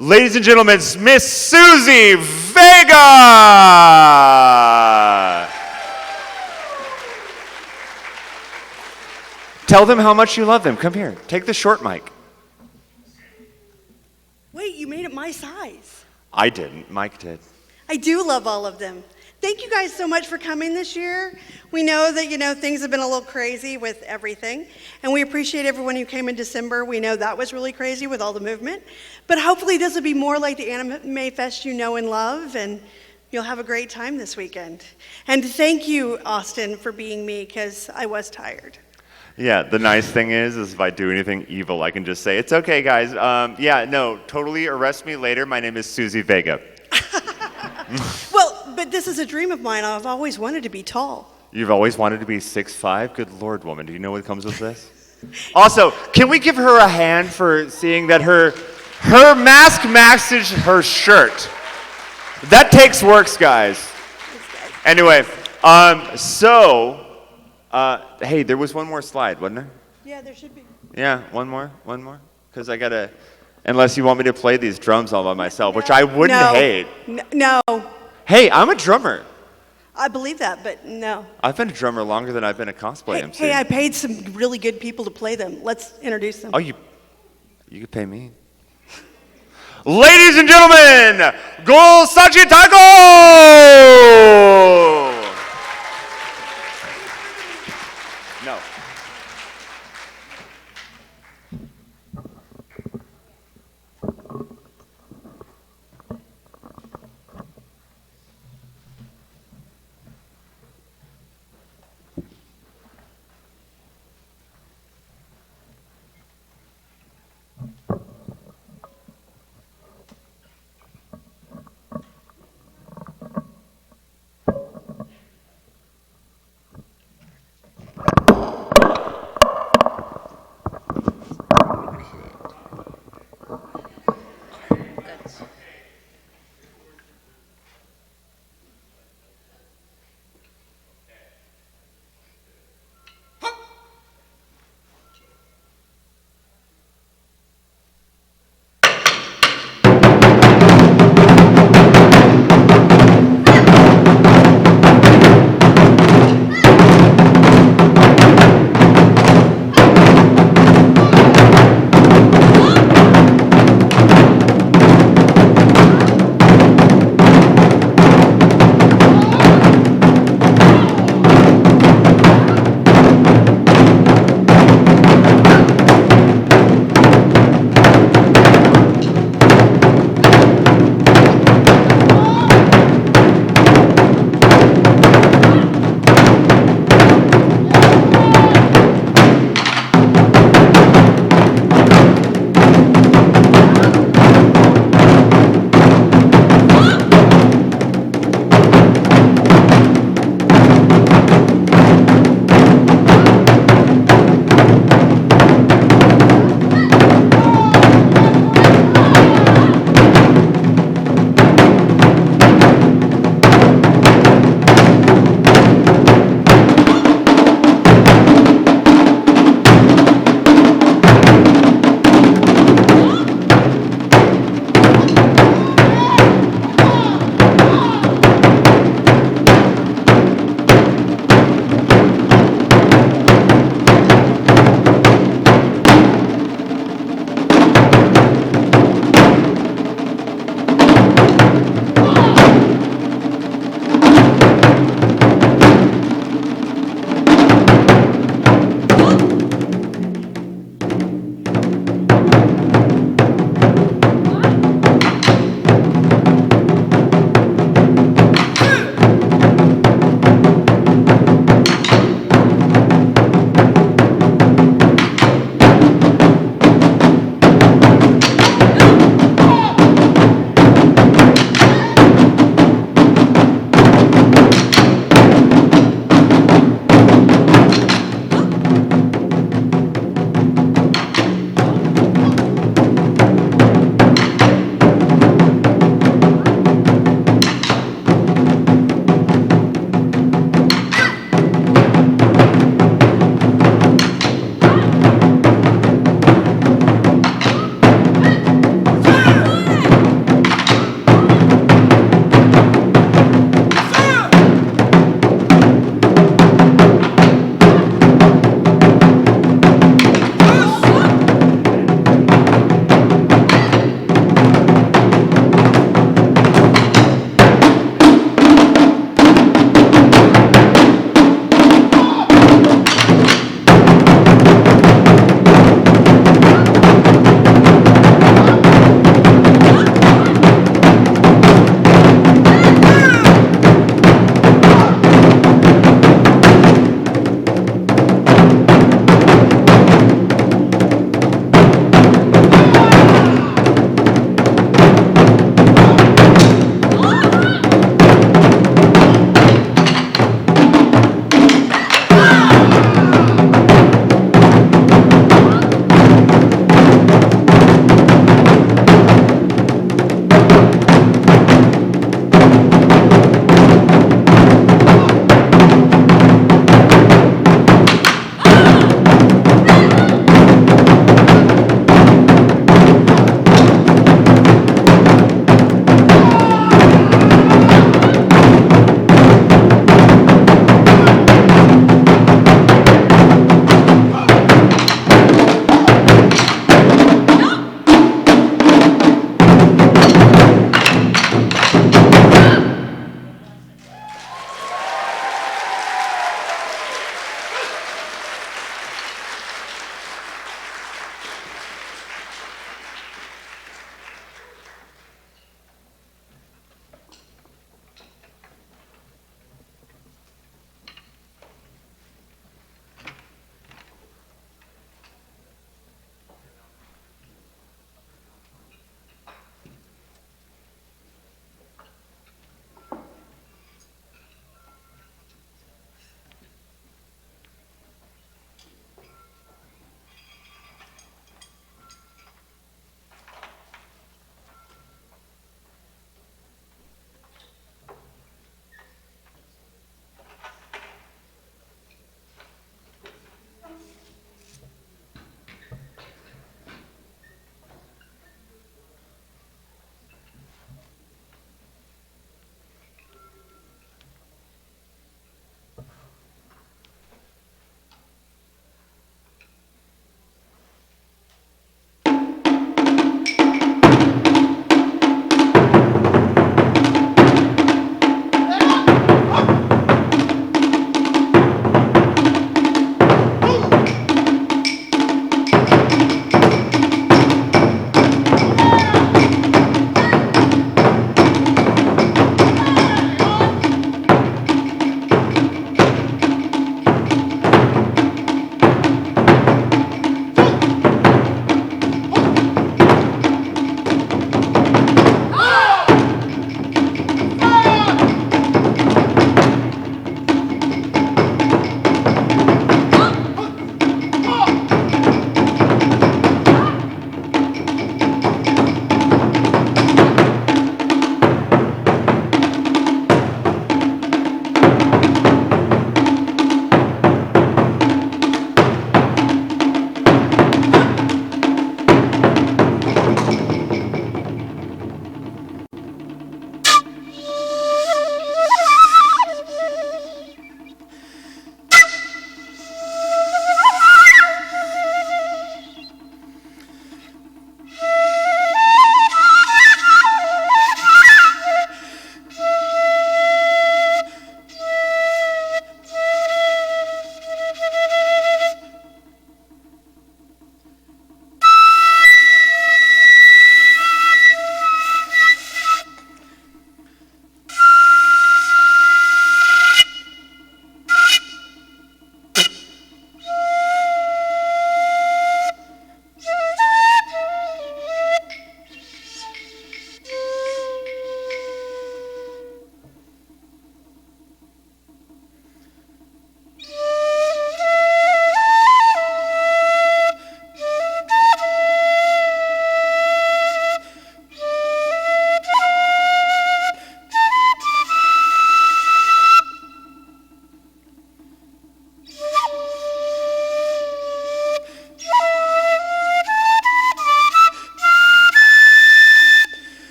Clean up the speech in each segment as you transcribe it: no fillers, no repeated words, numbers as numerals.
Ladies and gentlemen, Miss Susie Vega! Tell them how much you love them. Come here. Take the short mic. Wait, you made it my size. I didn't. Mike did. I do love all of them. Thank you guys so much for coming this year. We know that, things have been a little crazy with everything, and we appreciate everyone who came in December. We know that was really crazy with all the movement, but hopefully this will be more like the AnimeFest you know and love, and you'll have a great time this weekend. And thank you, Austin, for being me, because I was tired. Yeah, the nice thing is if I do anything evil, I can just say, it's okay, guys. Totally arrest me later. My name is Susie Vega. Well, but this is a dream of mine. I've always wanted to be tall. You've always wanted to be 6'5"? Good Lord, woman. Do you know what comes with this? Also, can we give her a hand for seeing that her mask matches her shirt? That takes works, guys. Anyway, hey, there was one more slide, wasn't there? Yeah, there should be. Yeah, one more. Because I gotta, unless you want me to play these drums all by myself, which I wouldn't hate. No. Hey, I'm a drummer. I believe that, but no. I've been a drummer longer than I've been a cosplay MC. Hey, I paid some really good people to play them. Let's introduce them. Oh, you could pay me. Ladies and gentlemen, Gosagi Daiko! No.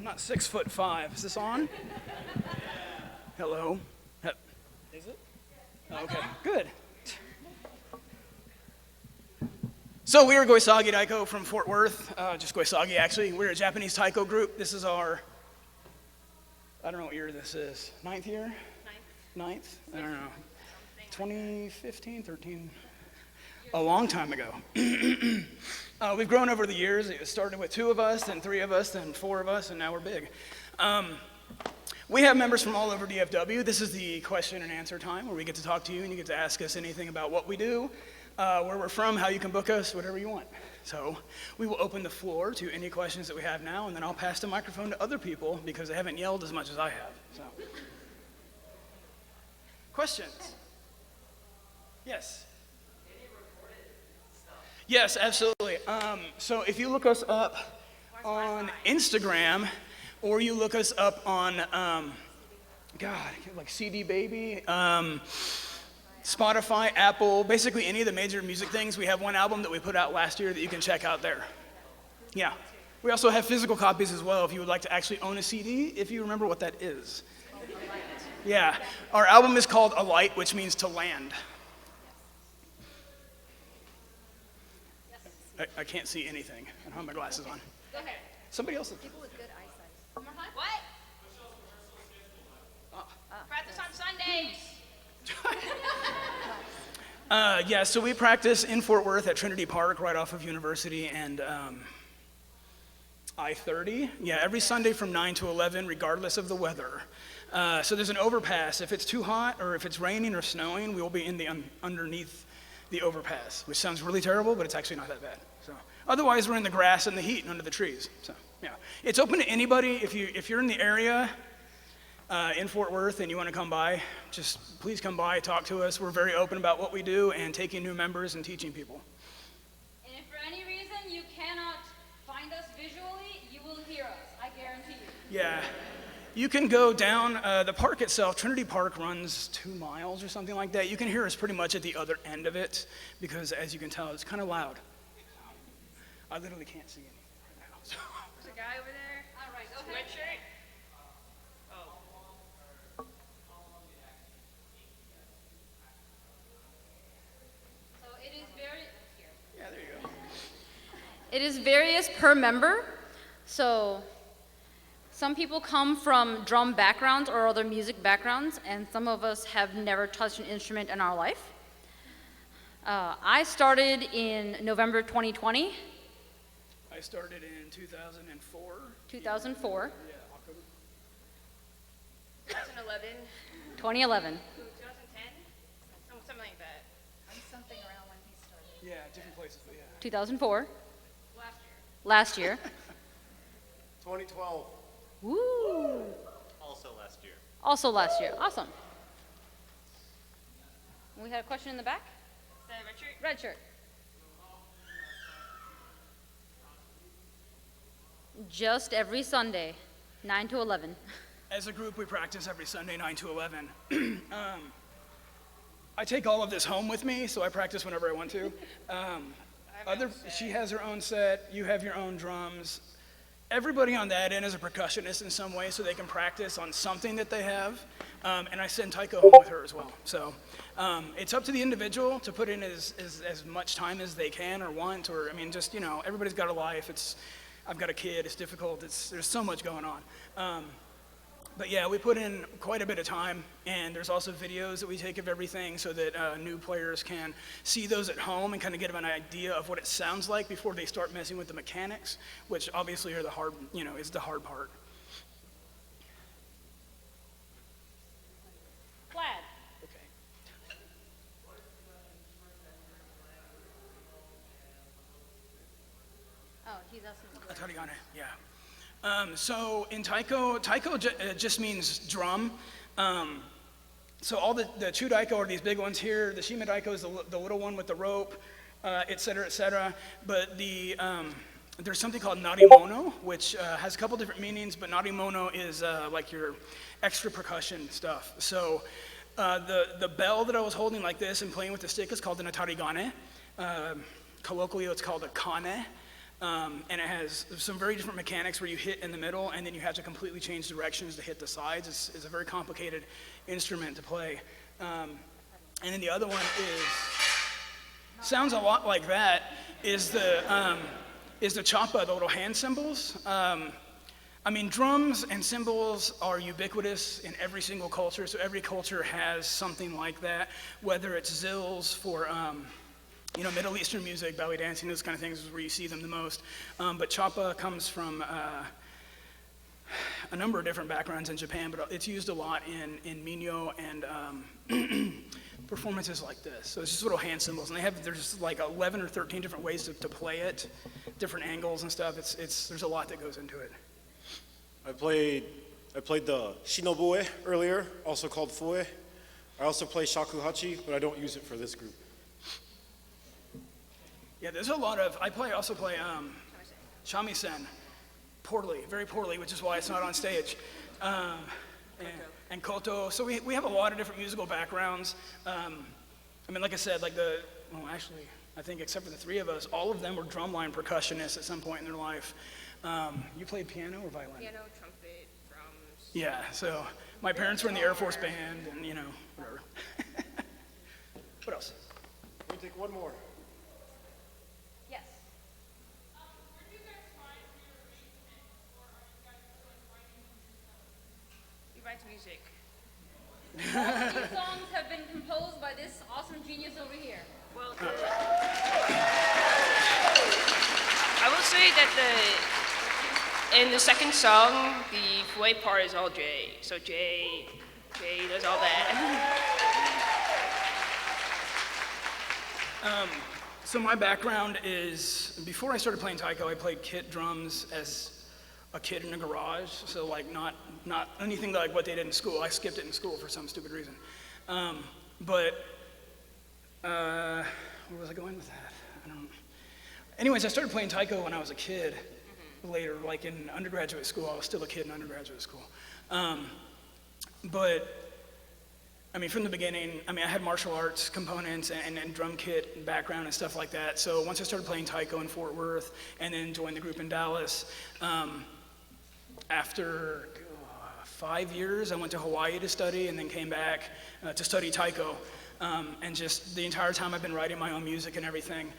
not 6'5". Is this on? Hello? Is it? Okay, good. So we are Gosagi Daiko from Fort Worth, just Gosagi actually. We're a Japanese taiko group. This is our, I don't know what year this is, ninth year? Ninth? I don't know. 2015, 13, a long time ago. We've grown over the years. It started with 2 of us, then 3 of us, then 4 of us, and now we're big. We have members from all over DFW. This is the question and answer time where we get to talk to you and you get to ask us anything about what we do, where we're from, how you can book us, whatever you want. So we will open the floor to any questions that we have now, and then I'll pass the microphone to other people because they haven't yelled as much as I have. So. Questions? Yes? Yes, absolutely. So if you look us up on Instagram, or you look us up on, like CD Baby, Spotify, Apple, basically any of the major music things. We have one album that we put out last year that you can check out there. Yeah. We also have physical copies as well if you would like to actually own a CD, if you remember what that is. Yeah. Our album is called Alight, which means to land. I can't see anything. I don't have my glasses on. Go ahead. Somebody else. People with good eyesight. One more time. What? Practice on Sundays. Yeah, so we practice in Fort Worth at Trinity Park, right off of University and I-30. Yeah, every Sunday from 9 to 11, regardless of the weather. So there's an overpass. If it's too hot or if it's raining or snowing, we will be in the underneath the overpass, which sounds really terrible, but it's actually not that bad. So otherwise, we're in the grass and the heat and under the trees. So yeah, it's open to anybody. If you're in the area in Fort Worth and you want to come by, just please come by, talk to us. We're very open about what we do and taking new members and teaching people. And if for any reason you cannot find us visually, you will hear us. I guarantee you. Yeah. You can go down the park itself. Trinity Park runs 2 miles or something like that. You can hear us pretty much at the other end of it because, as you can tell, it's kind of loud. I literally can't see anything right now. So. There's a guy over there. All right, go ahead. Red shirt. So it is Yeah, there you go. It is various per member. So some people come from drum backgrounds or other music backgrounds, and some of us have never touched an instrument in our life. I started in November 2020. I started in 2004. 2004. Yeah, October. 2011, 2011. 2010, something like that. Something around when he started. Yeah, different places, but yeah. 2004. Last year. Last year. 2012. Woo! Also last year. Also last year. Awesome. We had a question in the back. Is that Richard? Red shirt. Just every Sunday, 9 to 11. As a group, we practice every Sunday, 9 to 11. I take all of this home with me, so I practice whenever I want to. She has her own set. You have your own drums. Everybody on that end is a percussionist in some way, so they can practice on something that they have. And I send Taiko home with her as well. So it's up to the individual to put in as much time as they can or want, or, I mean, just, you know, everybody's got a life. I've got a kid, it's difficult, there's so much going on. But yeah, we put in quite a bit of time, and there's also videos that we take of everything so that new players can see those at home and kind of get an idea of what it sounds like before they start messing with the mechanics, which obviously are the hard, is the hard part. Plaid. Okay. Oh, he's asking. Atarigane, yeah. So in Taiko just means drum. So all the Chu Daiko are these big ones here. The Shima Daiko is the little one with the rope, et cetera, et cetera. But there's something called narimono, which has a couple different meanings, but narimono is like your extra percussion stuff. So the bell that I was holding like this and playing with the stick is called an atarigane. Colloquially, it's called a kane. And it has some very different mechanics where you hit in the middle and then you have to completely change directions to hit the sides. It's a very complicated instrument to play. And then the other one sounds a lot like that, is the chapa, the little hand cymbals. I mean, drums and cymbals are ubiquitous in every single culture, so every culture has something like that, whether it's zills for Middle Eastern music, belly dancing, those kind of things is where you see them the most. But chapa comes from a number of different backgrounds in Japan, but it's used a lot in Minyo and performances like this. So it's just little hand cymbals, and there's like 11 or 13 different ways to play it, different angles and stuff. There's a lot that goes into it. I played the shinobue earlier, also called fue. I also play shakuhachi, but I don't use it for this group. Yeah, there's a lot of, I also play shamisen, poorly, very poorly, which is why it's not on stage. And koto. So we have a lot of different musical backgrounds. I mean, like I said, actually, I think except for the three of us, all of them were drumline percussionists at some point in their life. You played piano or violin? Piano, trumpet, drums. Yeah, so my parents were in the Air Force Band, and whatever. What else? Let me take one more. Yes. He writes music. All these songs have been composed by this awesome genius over here. Well, I will say that in the second song, the fue part is all Jay. So Jay does all that. So my background is, before I started playing taiko, I played kit drums as a kid in a garage. So like not anything like what they did in school. I skipped it in school for some stupid reason. Where was I going with that? I don't know. Anyways, I started playing taiko when I was a kid. Later, like in undergraduate school. I was still a kid in undergraduate school. I mean, from the beginning, I had martial arts components and drum kit background and stuff like that. So once I started playing taiko in Fort Worth and then joined the group in Dallas, after 5 years, I went to Hawaii to study and then came back to study taiko. And just the entire time I've been writing my own music and everything.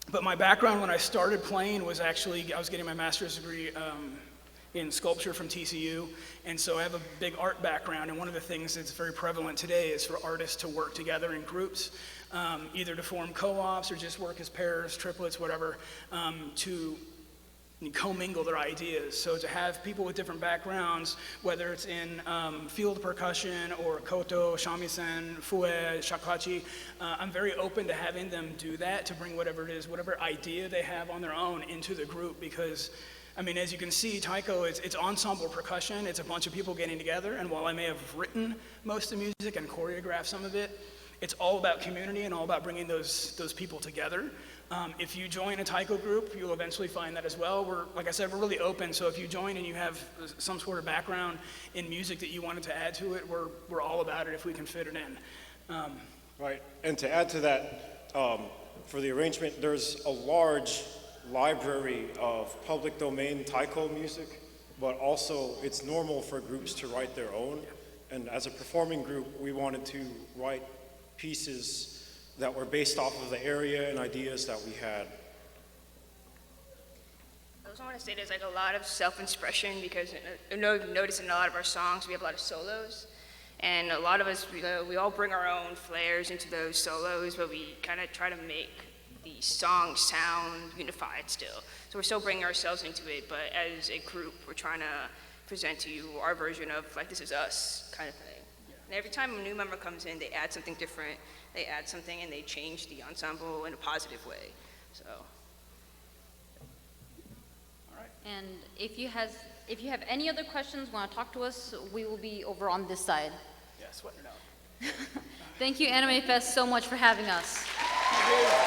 But my background when I started playing was actually, I was getting my master's degree in sculpture from TCU, and so I have a big art background, and one of the things that's very prevalent today is for artists to work together in groups, either to form co-ops or just work as pairs, triplets, whatever, to commingle their ideas. So to have people with different backgrounds, whether it's in field percussion or koto, shamisen, fue, shakuhachi, I'm very open to having them do that, to bring whatever it is, whatever idea they have on their own into the group, because as you can see, taiko, it's ensemble percussion. It's a bunch of people getting together, and while I may have written most of the music and choreographed some of it, it's all about community and all about bringing those people together. If you join a taiko group, you'll eventually find that as well. Like I said, we're really open, so if you join and you have some sort of background in music that you wanted to add to it, we're all about it if we can fit it in. Right, and to add to that, for the arrangement, there's a large library of public domain taiko music, but also it's normal for groups to write their own. And as a performing group, we wanted to write pieces that were based off of the area and ideas that we had. I also want to say there's a lot of self-expression, because I've noticed in a lot of our songs we have a lot of solos, and a lot of us, we all bring our own flares into those solos, but we kind of try to make the song sound unified still. So we're still bringing ourselves into it, but as a group, we're trying to present to you our version of this is us kind of thing. And every time a new member comes in, they add something different, they add something, and they change the ensemble in a positive way. So. And if you have any other questions, want to talk to us, we will be over on this side. Yeah, sweating it out. Thank you, AnimeFest, so much for having us. Thank you.